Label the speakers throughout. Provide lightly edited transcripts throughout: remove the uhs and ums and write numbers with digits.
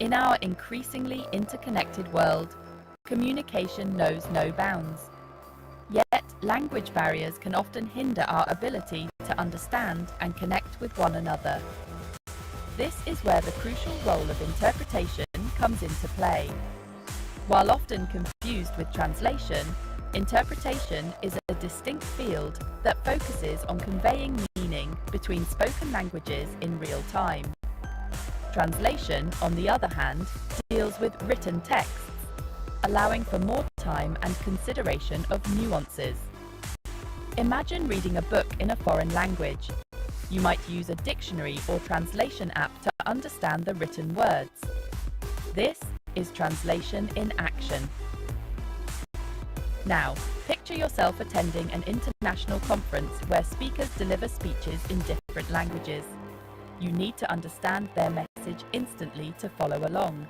Speaker 1: In our increasingly interconnected world, communication knows no bounds. Yet, language barriers can often hinder our ability to understand and connect with one another. This is where the crucial role of interpretation comes into play. While often confused with translation, interpretation is a distinct field that focuses on conveying meaning between spoken languages in real time. Translation, on the other hand, deals with written texts, allowing for more time and consideration of nuances. Imagine reading a book in a foreign language. You might use a dictionary or translation app to understand the written words. This is translation in action. Now, picture yourself attending an international conference where speakers deliver speeches in different languages. You need to understand their message instantly to follow along.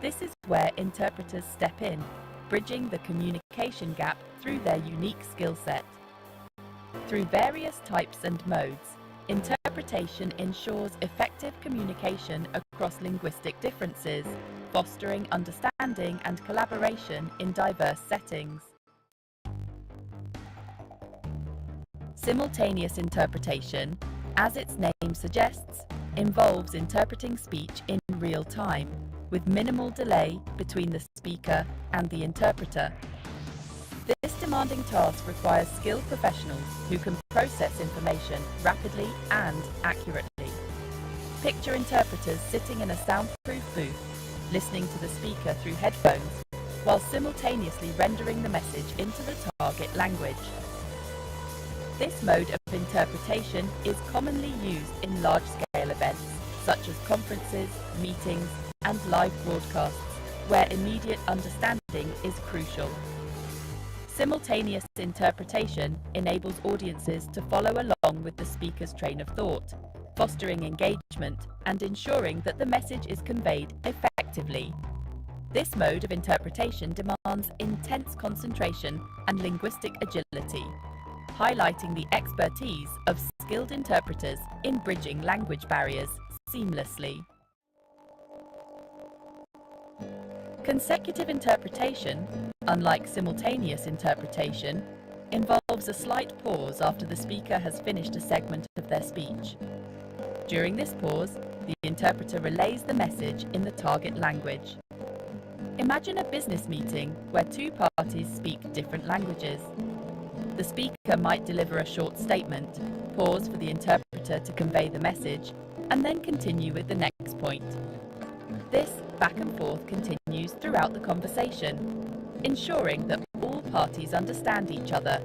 Speaker 1: This is where interpreters step in, bridging the communication gap through their unique skill set. Through various types and modes, interpretation ensures effective communication across linguistic differences, fostering understanding and collaboration in diverse settings. Simultaneous interpretation, as its name suggests, involves interpreting speech in real time, with minimal delay between the speaker and the interpreter. This demanding task requires skilled professionals who can process information rapidly and accurately. Picture interpreters sitting in a soundproof booth, listening to the speaker through headphones, while simultaneously rendering the message into the target language. This mode of interpretation is commonly used in large-scale events, such as conferences, meetings, and live broadcasts, where immediate understanding is crucial. Simultaneous interpretation enables audiences to follow along with the speaker's train of thought, fostering engagement and ensuring that the message is conveyed effectively. This mode of interpretation demands intense concentration and linguistic agility, highlighting the expertise of skilled interpreters in bridging language barriers seamlessly. Consecutive interpretation, unlike simultaneous interpretation, involves a slight pause after the speaker has finished a segment of their speech. During this pause, the interpreter relays the message in the target language. Imagine a business meeting where two parties speak different languages. The speaker might deliver a short statement, pause for the interpreter to convey the message, and then continue with the next point. This back and forth continues throughout the conversation, ensuring that all parties understand each other.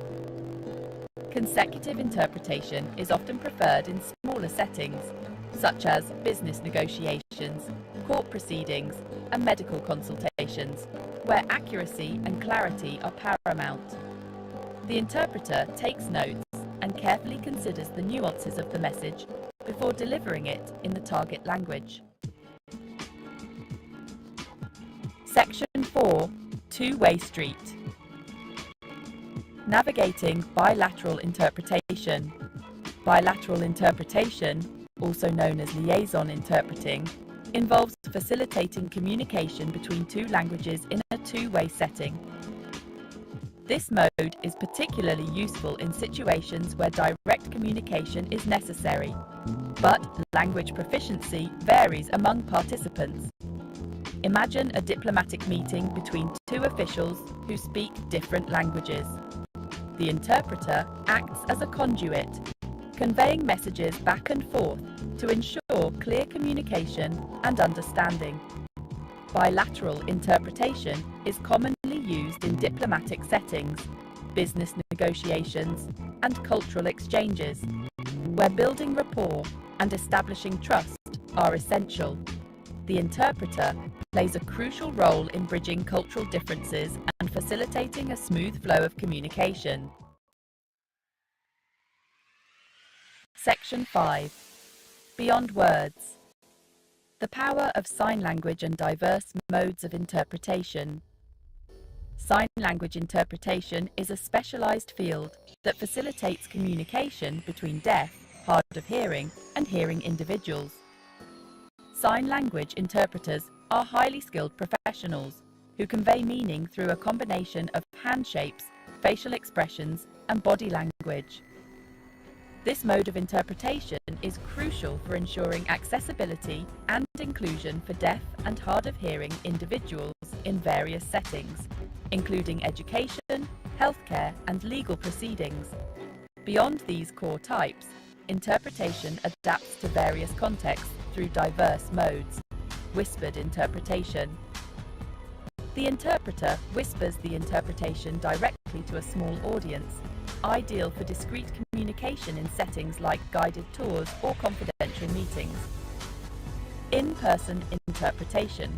Speaker 1: Consecutive interpretation is often preferred in smaller settings, such as business negotiations, court proceedings, and medical consultations, where accuracy and clarity are paramount. The interpreter takes notes and carefully considers the nuances of the message before delivering it in the target language. Section 4. Two-way street. Navigating bilateral interpretation. Bilateral interpretation, also known as liaison interpreting, involves facilitating communication between two languages in a two-way setting. This mode is particularly useful in situations where direct communication is necessary, but language proficiency varies among participants. Imagine a diplomatic meeting between two officials who speak different languages. The interpreter acts as a conduit, conveying messages back and forth to ensure clear communication and understanding. Bilateral interpretation is commonly used in diplomatic settings, business negotiations, and cultural exchanges, where building rapport and establishing trust are essential. The interpreter plays a crucial role in bridging cultural differences and facilitating a smooth flow of communication. Section 5. Beyond words. The power of sign language and diverse modes of interpretation. Sign language interpretation is a specialized field that facilitates communication between deaf, hard of hearing, and hearing individuals. Sign language interpreters are highly skilled professionals who convey meaning through a combination of hand shapes, facial expressions, and body language. This mode of interpretation is crucial for ensuring accessibility and inclusion for deaf and hard of hearing individuals in various settings, including education, healthcare, and legal proceedings. Beyond these core types, interpretation adapts to various contexts through diverse modes. Whispered interpretation. The interpreter whispers the interpretation directly to a small audience, ideal for discreet communication in settings like guided tours or confidential meetings. In-person interpretation.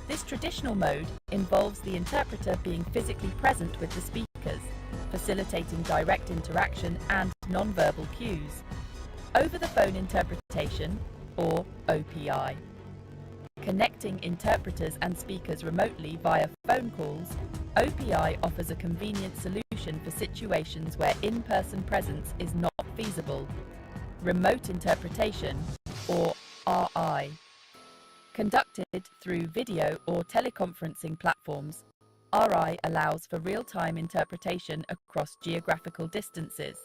Speaker 1: This traditional mode involves the interpreter being physically present with the speakers, facilitating direct interaction and non-verbal cues. Over-the-phone interpretation, or OPI. Connecting interpreters and speakers remotely via phone calls, OPI offers a convenient solution for situations where in-person presence is not feasible. Remote interpretation, or RI. Conducted through video or teleconferencing platforms, RI allows for real-time interpretation across geographical distances,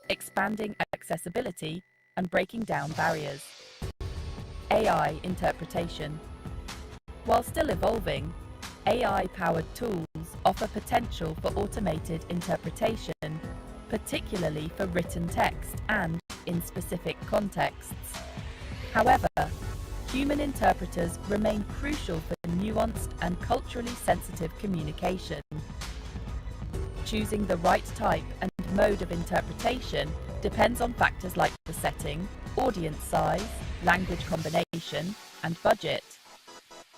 Speaker 1: expanding accessibility and breaking down barriers. AI interpretation. While still evolving, AI-powered tools offer potential for automated interpretation, particularly for written text and in specific contexts. However, human interpreters remain crucial for nuanced and culturally sensitive communication. Choosing the right type and mode of interpretation depends on factors like the setting, audience size, language combination, and budget.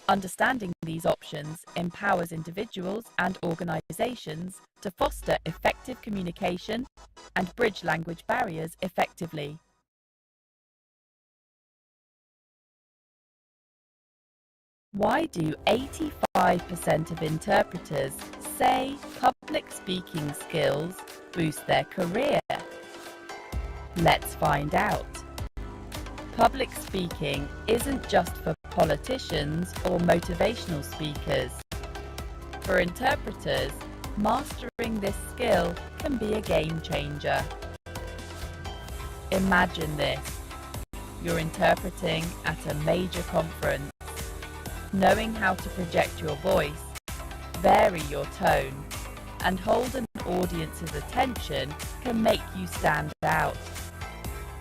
Speaker 1: Understanding these options empowers individuals and organizations to foster effective communication and bridge language barriers effectively. Why do 85% of interpreters say public speaking skills boost their career? Let's find out. Public speaking isn't just for politicians or motivational speakers. For interpreters, mastering this skill can be a game changer. Imagine this. You're interpreting at a major conference. Knowing how to project your voice, vary your tone, and hold an audience's attention can make you stand out.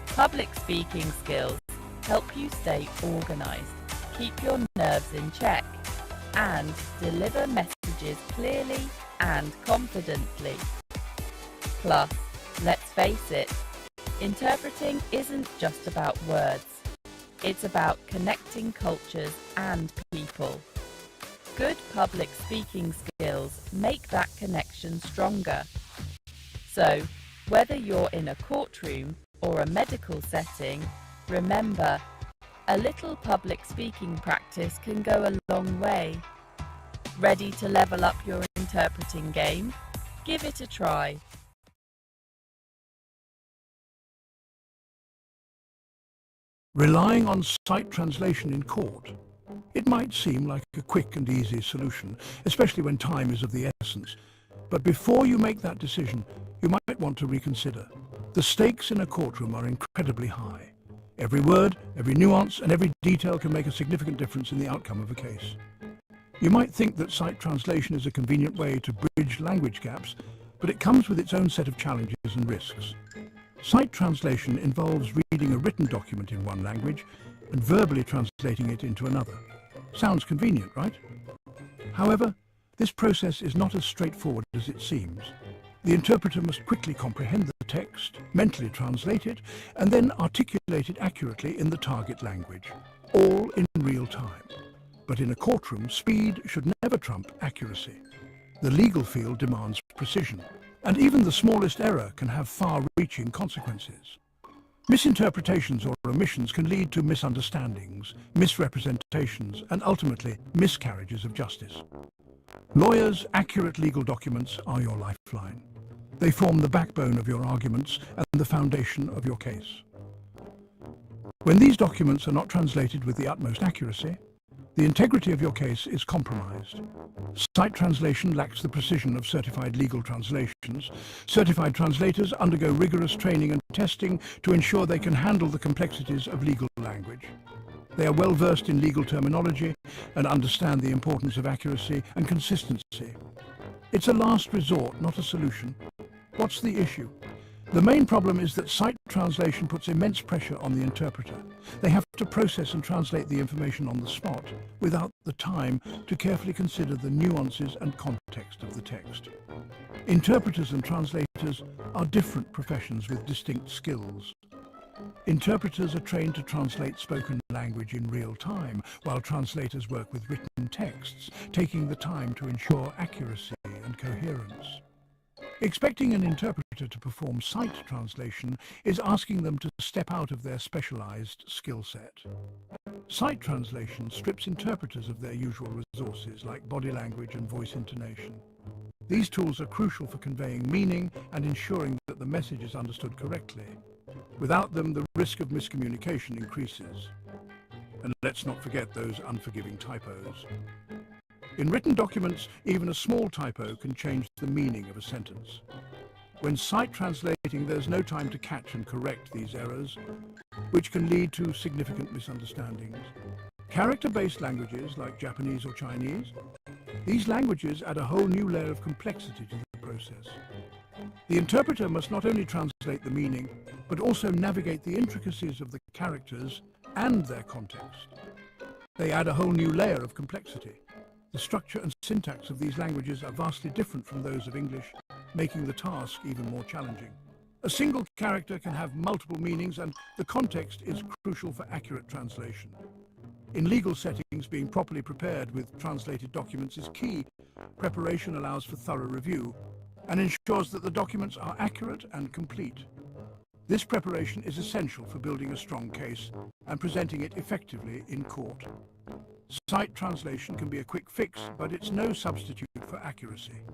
Speaker 1: Public speaking skills help you stay organized, keep your nerves in check, and deliver messages clearly and confidently. Plus, let's face it, interpreting isn't just about words. It's about connecting cultures and people. Good public speaking skills make that connection stronger. So, whether you're in a courtroom or a medical setting, remember, a little public speaking practice can go a long way. Ready to level up your interpreting game? Give it a try.
Speaker 2: Relying on sight translation in court. It might seem like a quick and easy solution, especially when time is of the essence. But before you make that decision, you might want to reconsider. The stakes in a courtroom are incredibly high. Every word, every nuance, and every detail can make a significant difference in the outcome of a case. You might think that sight translation is a convenient way to bridge language gaps, but it comes with its own set of challenges and risks. Sight translation involves reading a written document in one language and verbally translating it into another. Sounds convenient, right? However, this process is not as straightforward as it seems. The interpreter must quickly comprehend the text, mentally translate it, and then articulate it accurately in the target language, all in real time. But in a courtroom, speed should never trump accuracy. The legal field demands precision, and even the smallest error can have far-reaching consequences. Misinterpretations or omissions can lead to misunderstandings, misrepresentations, and ultimately miscarriages of justice. Lawyers' accurate legal documents are your lifeline. They form the backbone of your arguments and the foundation of your case. When these documents are not translated with the utmost accuracy, The integrity of your case is compromised. Sight translation lacks the precision of certified legal translations. Certified translators undergo rigorous training and testing to ensure they can handle the complexities of legal language. They are well versed in legal terminology and understand the importance of accuracy and consistency. It's a last resort, not a solution. What's the issue? The main problem is that sight translation puts immense pressure on the interpreter. They have to process and translate the information on the spot without the time to carefully consider the nuances and context of the text. Interpreters and translators are different professions with distinct skills. Interpreters are trained to translate spoken language in real time, while translators work with written texts, taking the time to ensure accuracy and coherence. Expecting an interpreter to perform sight translation is asking them to step out of their specialized skill set. Sight translation strips interpreters of their usual resources like body language and voice intonation. These tools are crucial for conveying meaning and ensuring that the message is understood correctly. Without them, the risk of miscommunication increases. And let's not forget those unforgiving typos. In written documents, even a small typo can change the meaning of a sentence. When sight translating, there's no time to catch and correct these errors, which can lead to significant misunderstandings. Character-based languages like Japanese or Chinese, these languages add a whole new layer of complexity to the process. The interpreter must not only translate the meaning, but also navigate the intricacies of the characters and their context. They add a whole new layer of complexity. The structure and syntax of these languages are vastly different from those of English, making the task even more challenging. A single character can have multiple meanings, and the context is crucial for accurate translation. In legal settings, being properly prepared with translated documents is key. Preparation allows for thorough review and ensures that the documents are accurate and complete. This preparation is essential for building a strong case and presenting it effectively in court. Sight translation can be a quick fix, but it's no substitute for accuracy.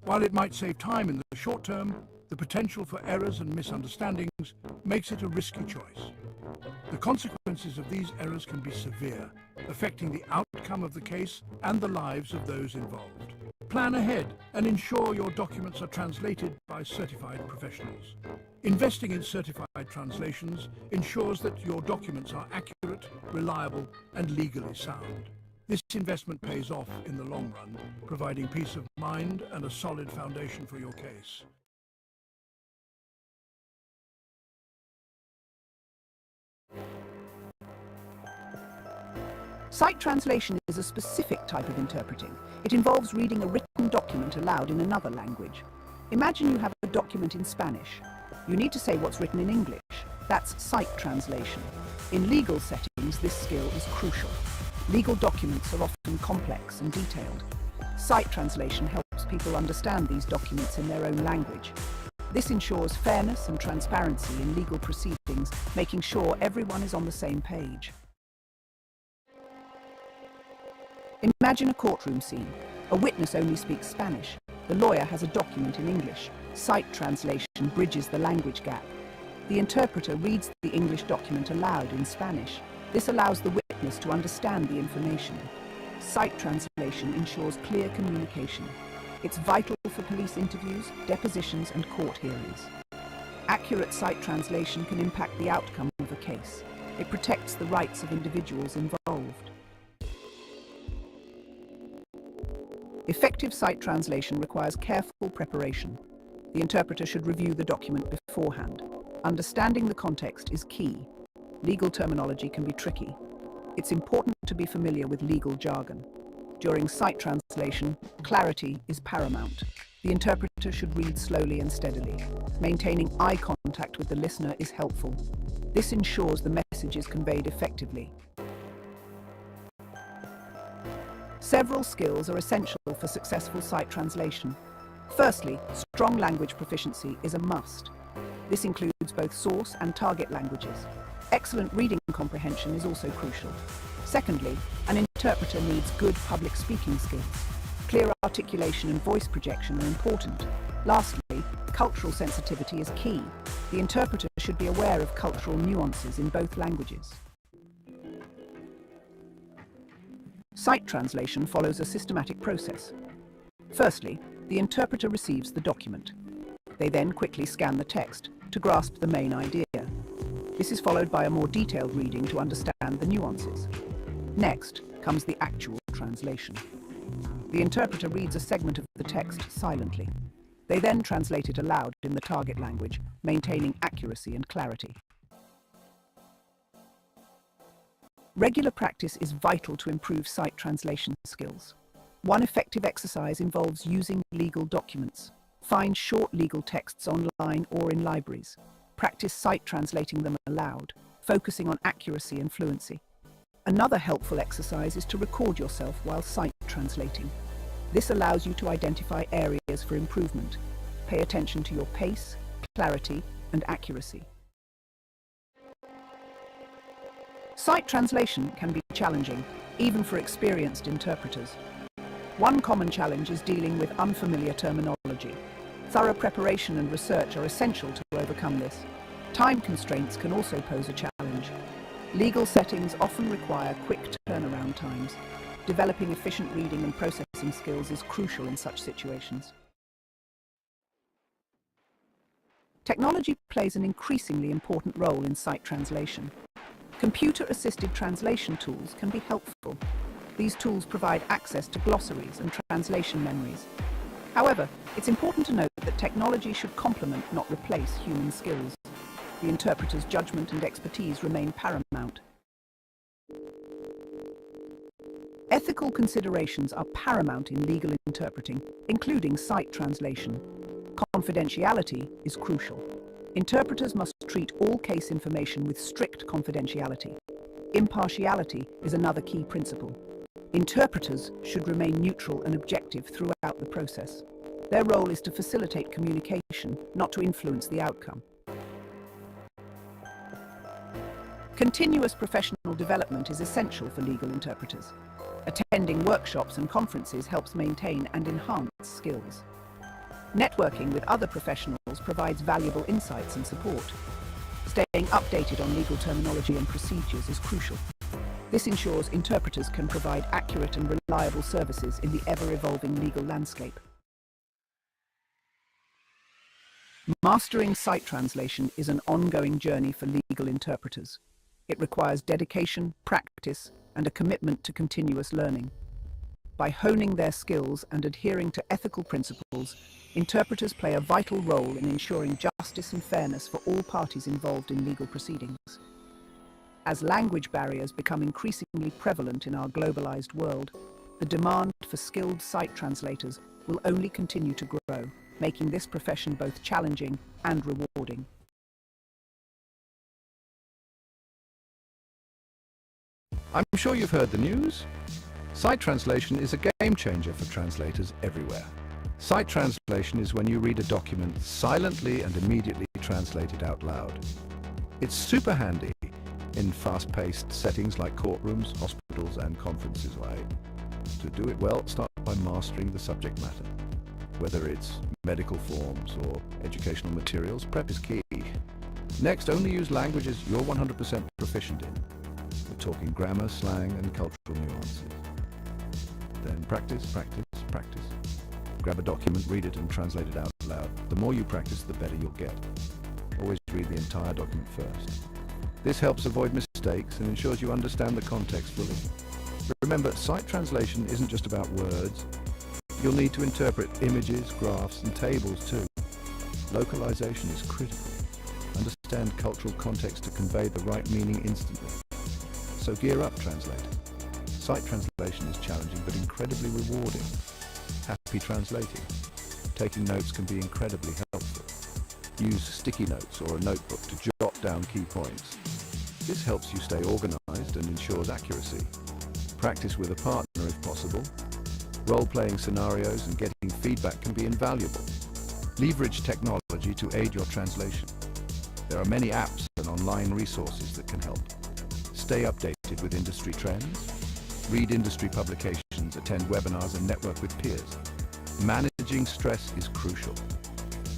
Speaker 2: While it might save time in the short term, the potential for errors and misunderstandings makes it a risky choice. The consequences of these errors can be severe, affecting the outcome of the case and the lives of those involved. Plan ahead and ensure your documents are translated by certified professionals. Investing in certified translations ensures that your documents are accurate, reliable, and legally sound. This investment pays off in the long run, providing peace of mind and a solid foundation for your case.
Speaker 3: Sight translation is a specific type of interpreting. It involves reading a written document aloud in another language. Imagine you have a document in Spanish. You need to say what's written in English. That's sight translation. In legal settings, this skill is crucial. Legal documents are often complex and detailed. Sight translation helps people understand these documents in their own language. This ensures fairness and transparency in legal proceedings, making sure everyone is on the same page. Imagine a courtroom scene. A witness only speaks Spanish. The lawyer has a document in English. Sight translation bridges the language gap. The interpreter reads the English document aloud in Spanish. This allows the witness to understand the information. Sight translation ensures clear communication. It's vital for police interviews, depositions, and court hearings. Accurate sight translation can impact the outcome of a case. It protects the rights of individuals involved. Effective sight translation requires careful preparation. The interpreter should review the document beforehand. Understanding the context is key. Legal terminology can be tricky. It's important to be familiar with legal jargon. During sight translation, clarity is paramount. The interpreter should read slowly and steadily. Maintaining eye contact with the listener is helpful. This ensures the message is conveyed effectively. Several skills are essential for successful sight translation. Firstly, strong language proficiency is a must. This includes both source and target languages. Excellent reading comprehension is also crucial. Secondly, an interpreter needs good public speaking skills. Clear articulation and voice projection are important. Lastly, cultural sensitivity is key. The interpreter should be aware of cultural nuances in both languages. Sight translation follows a systematic process. Firstly, the interpreter receives the document. They then quickly scan the text to grasp the main idea. This is followed by a more detailed reading to understand the nuances. Next comes the actual translation. The interpreter reads a segment of the text silently. They then translate it aloud in the target language, maintaining accuracy and clarity. Regular practice is vital to improve sight translation skills. One effective exercise involves using legal documents. Find short legal texts online or in libraries. Practice sight translating them aloud, focusing on accuracy and fluency. Another helpful exercise is to record yourself while sight translating. This allows you to identify areas for improvement. Pay attention to your pace, clarity, and accuracy. Sight translation can be challenging, even for experienced interpreters. One common challenge is dealing with unfamiliar terminology. Thorough preparation and research are essential to overcome this. Time constraints can also pose a challenge. Legal settings often require quick turnaround times. Developing efficient reading and processing skills is crucial in such situations. Technology plays an increasingly important role in sight translation. Computer-assisted translation tools can be helpful. These tools provide access to glossaries and translation memories. However, it's important to note that technology should complement, not replace, human skills. The interpreter's judgment and expertise remain paramount. Ethical considerations are paramount in legal interpreting, including sight translation. Confidentiality is crucial. Interpreters must treat all case information with strict confidentiality. Impartiality is another key principle. Interpreters should remain neutral and objective throughout the process. Their role is to facilitate communication, not to influence the outcome. Continuous professional development is essential for legal interpreters. Attending workshops and conferences helps maintain and enhance skills. Networking with other professionals provides valuable insights and support. Staying updated on legal terminology and procedures is crucial. This ensures interpreters can provide accurate and reliable services in the ever-evolving legal landscape. Mastering sight translation is an ongoing journey for legal interpreters. It requires dedication, practice, and a commitment to continuous learning. By honing their skills and adhering to ethical principles, interpreters play a vital role in ensuring justice and fairness for all parties involved in legal proceedings. As language barriers become increasingly prevalent in our globalized world, the demand for skilled sight translators will only continue to grow, making this profession both challenging and rewarding.
Speaker 2: I'm sure you've heard the news. Sight translation is a game changer for translators everywhere. Sight translation is when you read a document silently and immediately translate it out loud. It's super handy in fast-paced settings like courtrooms, hospitals, and conferences. To do it well, start by mastering the subject matter. Whether it's medical forms or educational materials, prep is key. Next, only use languages you're 100% proficient in. We're talking grammar, slang, and cultural nuances. Then practice, practice, practice. Grab a document, read it, and translate it out loud. The more you practice, the better you'll get. Always read the entire document first. This helps avoid mistakes and ensures you understand the context fully. Remember, sight translation isn't just about words. You'll need to interpret images, graphs, and tables too. Localization is critical. Understand cultural context to convey the right meaning instantly. So gear up, translator. Sight translation is challenging but incredibly rewarding. Happy translating. Taking notes can be incredibly helpful. Use sticky notes or a notebook to jot down key points. This helps you stay organized and ensures accuracy. Practice with a partner if possible. Role-playing scenarios and getting feedback can be invaluable. Leverage technology to aid your translation. There are many apps and online resources that can help. Stay updated with industry trends. Read industry publications, attend webinars, and network with peers. Managing stress is crucial.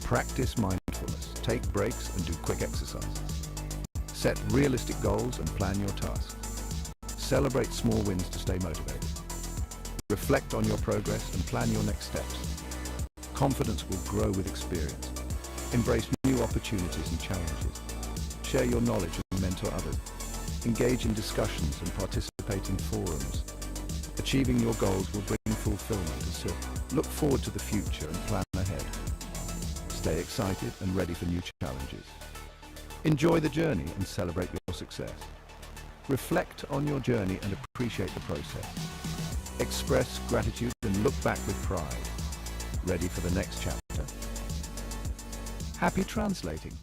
Speaker 2: Practice mindfulness, take breaks, and do quick exercises. Set realistic goals and plan your tasks. Celebrate small wins to stay motivated.
Speaker 4: Reflect on your progress and plan your next steps. Confidence will grow with experience. Embrace new opportunities and challenges. Share your knowledge and mentor others. Engage in discussions and participate in forums. Achieving your goals will bring fulfillment, so look forward to the future and plan ahead. Stay excited and ready for new challenges. Enjoy the journey and celebrate your success. Reflect on your journey and appreciate the process. Express gratitude and look back with pride. Ready for the next chapter. Happy translating!